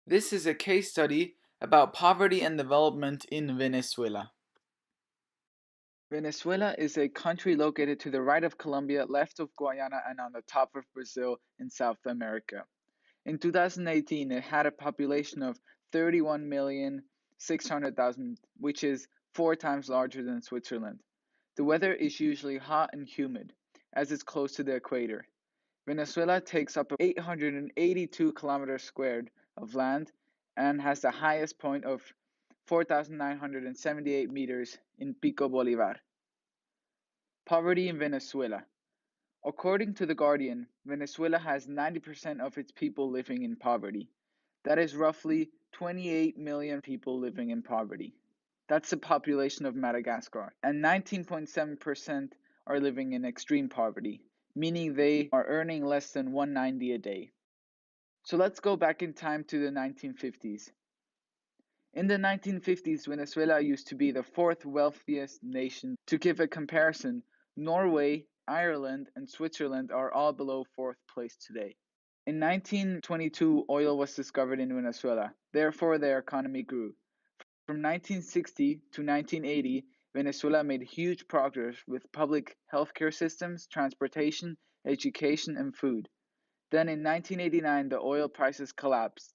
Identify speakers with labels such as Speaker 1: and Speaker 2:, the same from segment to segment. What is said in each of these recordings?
Speaker 1: This is a case study about poverty and development in Venezuela. Venezuela is a country located to the right of Colombia, left of Guyana, and on the top of Brazil in South America. In 2018, it had a population of 31,600,000, which is 4 times larger than Switzerland. The weather is usually hot and humid, as it's close to the equator. Venezuela takes up 882 kilometers squared of land and has the highest point of 4,978 meters in Pico Bolivar. Poverty in Venezuela. According to The Guardian, Venezuela has 90% of its people living in poverty. That is roughly 28 million people living in poverty. That's the population of Madagascar. And 19.7% are living in extreme poverty, meaning they are earning less than $1.90 a day. So let's go back in time to the 1950s. In the 1950s, Venezuela used to be the fourth wealthiest nation. To give a comparison, Norway, Ireland, and Switzerland are all below fourth place today. In 1922, oil was discovered in Venezuela. Therefore, their economy grew. From 1960 to 1980, Venezuela made huge progress with public healthcare systems, transportation, education, and food. Then in 1989, the oil prices collapsed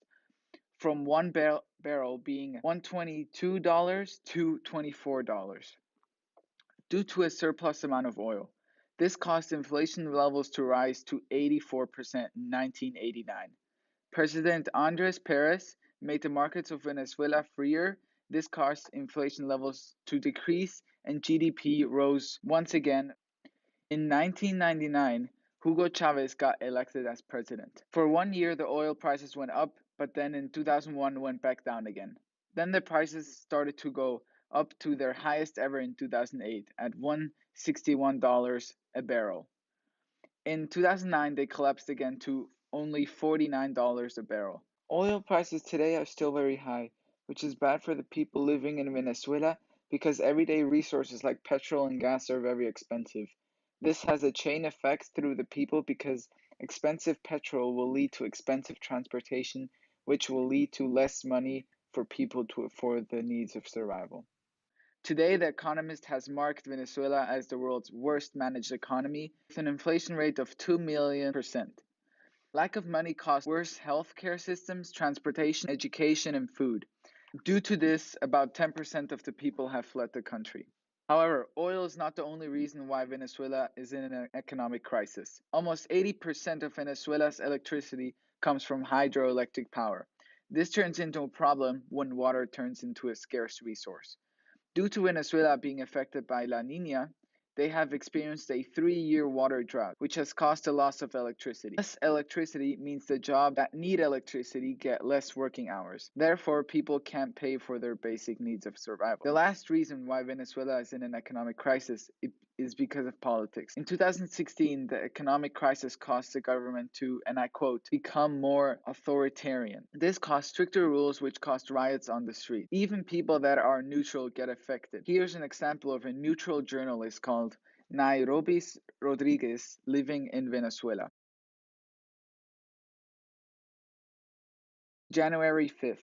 Speaker 1: from one barrel being $122 to $24 due to a surplus amount of oil. This caused inflation levels to rise to 84% in 1989. President Andres Perez made the markets of Venezuela freer. This caused inflation levels to decrease and GDP rose once again. In 1999, Hugo Chavez got elected as president. For 1 year, the oil prices went up, but then in 2001 went back down again. Then the prices started to go up to their highest ever in 2008 at $161 a barrel. In 2009, they collapsed again to only $49 a barrel. Oil prices today are still very high, which is bad for the people living in Venezuela because everyday resources like petrol and gas are very expensive. This has a chain effect through the people because expensive petrol will lead to expensive transportation, which will lead to less money for people to afford the needs of survival. Today, The Economist has marked Venezuela as the world's worst managed economy, with an inflation rate of 2 million%. Lack of money causes worse healthcare systems, transportation, education, and food. Due to this, about 10% of the people have fled the country. However, oil is not the only reason why Venezuela is in an economic crisis. Almost 80% of Venezuela's electricity comes from hydroelectric power. This turns into a problem when water turns into a scarce resource. Due to Venezuela being affected by La Nina, they have experienced a 3-year water drought, which has caused a loss of electricity. Less electricity means the jobs that need electricity get less working hours. Therefore, people can't pay for their basic needs of survival. The last reason why Venezuela is in an economic crisis is because of politics. In 2016, the economic crisis caused the government to, and I quote, become more authoritarian. This caused stricter rules which caused riots on the street. Even people that are neutral get affected. Here's an example of a neutral journalist called Nairobis Rodriguez living in Venezuela. January 5th.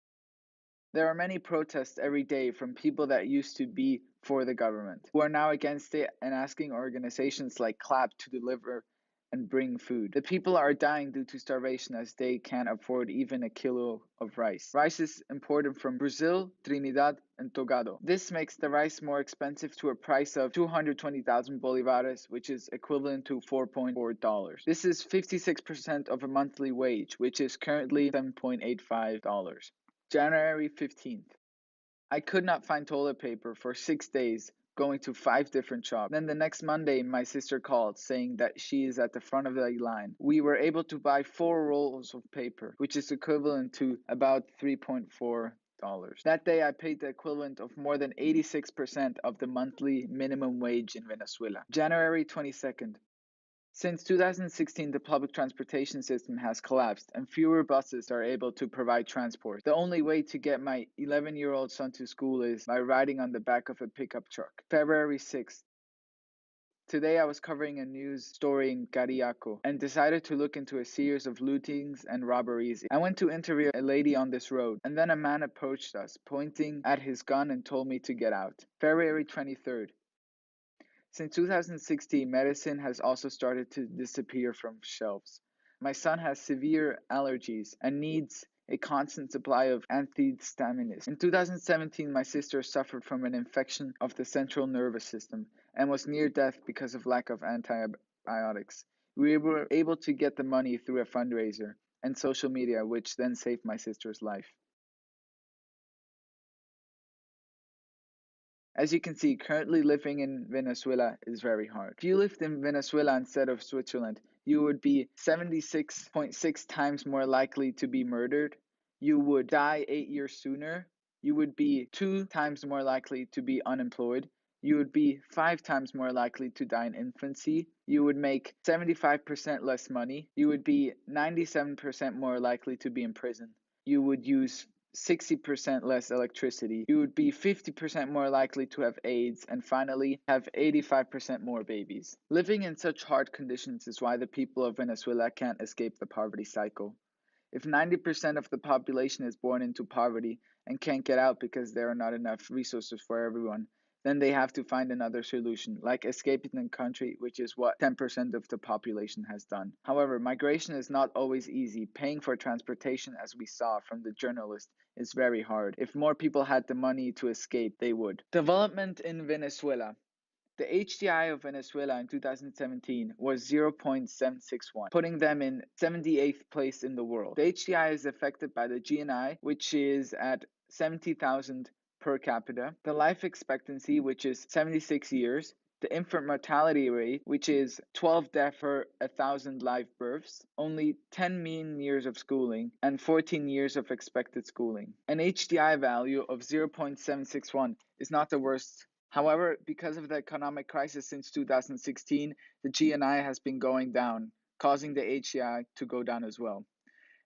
Speaker 1: There are many protests every day from people that used to be for the government, who are now against it and asking organizations like CLAP to deliver and bring food. The people are dying due to starvation as they can't afford even a kilo of rice. Rice is imported from Brazil, Trinidad, and Tobago. This makes the rice more expensive to a price of 220,000 bolivares, which is equivalent to $4.4. This is 56% of a monthly wage, which is currently $7.85. January 15th. I could not find toilet paper for 6 days, going to 5 different shops. Then the next Monday, my sister called saying that she is at the front of the line. We were able to buy 4 rolls of paper, which is equivalent to about $3.4. That day, I paid the equivalent of more than 86% of the monthly minimum wage in Venezuela. January 22nd. Since 2016, the public transportation system has collapsed and fewer buses are able to provide transport. The only way to get my 11-year-old son to school is by riding on the back of a pickup truck. February 6th. Today I was covering a news story in Cariaco and decided to look into a series of lootings and robberies. I went to interview a lady on this road, and then a man approached us, pointing at his gun and told me to get out. February 23rd. Since 2016, medicine has also started to disappear from shelves. My son has severe allergies and needs a constant supply of antihistamines. In 2017, my sister suffered from an infection of the central nervous system and was near death because of lack of antibiotics. We were able to get the money through a fundraiser and social media, which then saved my sister's life. As you can see, currently living in Venezuela is very hard. If you lived in Venezuela instead of Switzerland, you would be 76.6 times more likely to be murdered. You would die 8 years sooner. You would be 2 times more likely to be unemployed. You would be 5 times more likely to die in infancy. You would make 75% less money. You would be 97% more likely to be in prison. You would use 60% less electricity. You would be 50% more likely to have AIDS, and finally, have 85% more babies. Living in such hard conditions is why the people of Venezuela can't escape the poverty cycle. If 90% of the population is born into poverty and can't get out because there are not enough resources for everyone, then they have to find another solution, like escaping the country, which is what 10% of the population has done. However, migration is not always easy. Paying for transportation, as we saw from the journalist, is very hard. If more people had the money to escape, they would. Development in Venezuela. The HDI of Venezuela in 2017 was 0.761, putting them in 78th place in the world. The HDI is affected by the GNI, which is at 70,000 per capita, the life expectancy, which is 76 years, the infant mortality rate, which is 12 deaths per 1,000 live births, only 10 mean years of schooling, and 14 years of expected schooling. An HDI value of 0.761 is not the worst. However, because of the economic crisis since 2016, the GNI has been going down, causing the HDI to go down as well.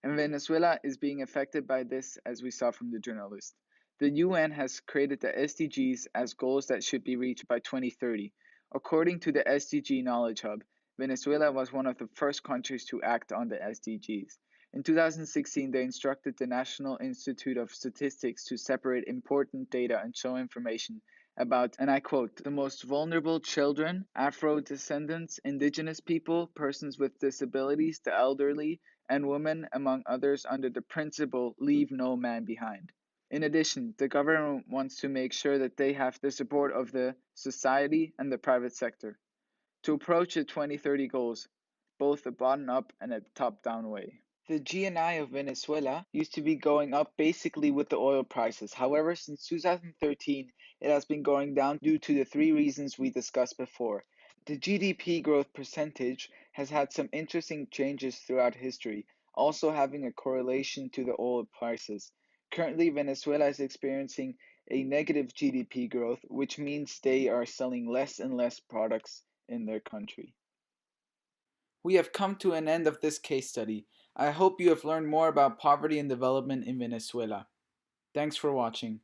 Speaker 1: And Venezuela is being affected by this, as we saw from the journalist. The UN has created the SDGs as goals that should be reached by 2030. According to the SDG Knowledge Hub, Venezuela was one of the first countries to act on the SDGs. In 2016, they instructed the National Institute of Statistics to separate important data and show information about, and I quote, the most vulnerable children, Afro descendants, indigenous people, persons with disabilities, the elderly, and women, among others, under the principle leave no man behind. In addition, the government wants to make sure that they have the support of the society and the private sector to approach the 2030 goals, both a bottom up and a top down way. The GNI of Venezuela used to be going up basically with the oil prices. However, since 2013, it has been going down due to the three reasons we discussed before. The GDP growth percentage has had some interesting changes throughout history, also having a correlation to the oil prices. Currently, Venezuela is experiencing a negative GDP growth, which means they are selling less and less products in their country. We have come to an end of this case study. I hope you have learned more about poverty and development in Venezuela. Thanks for watching.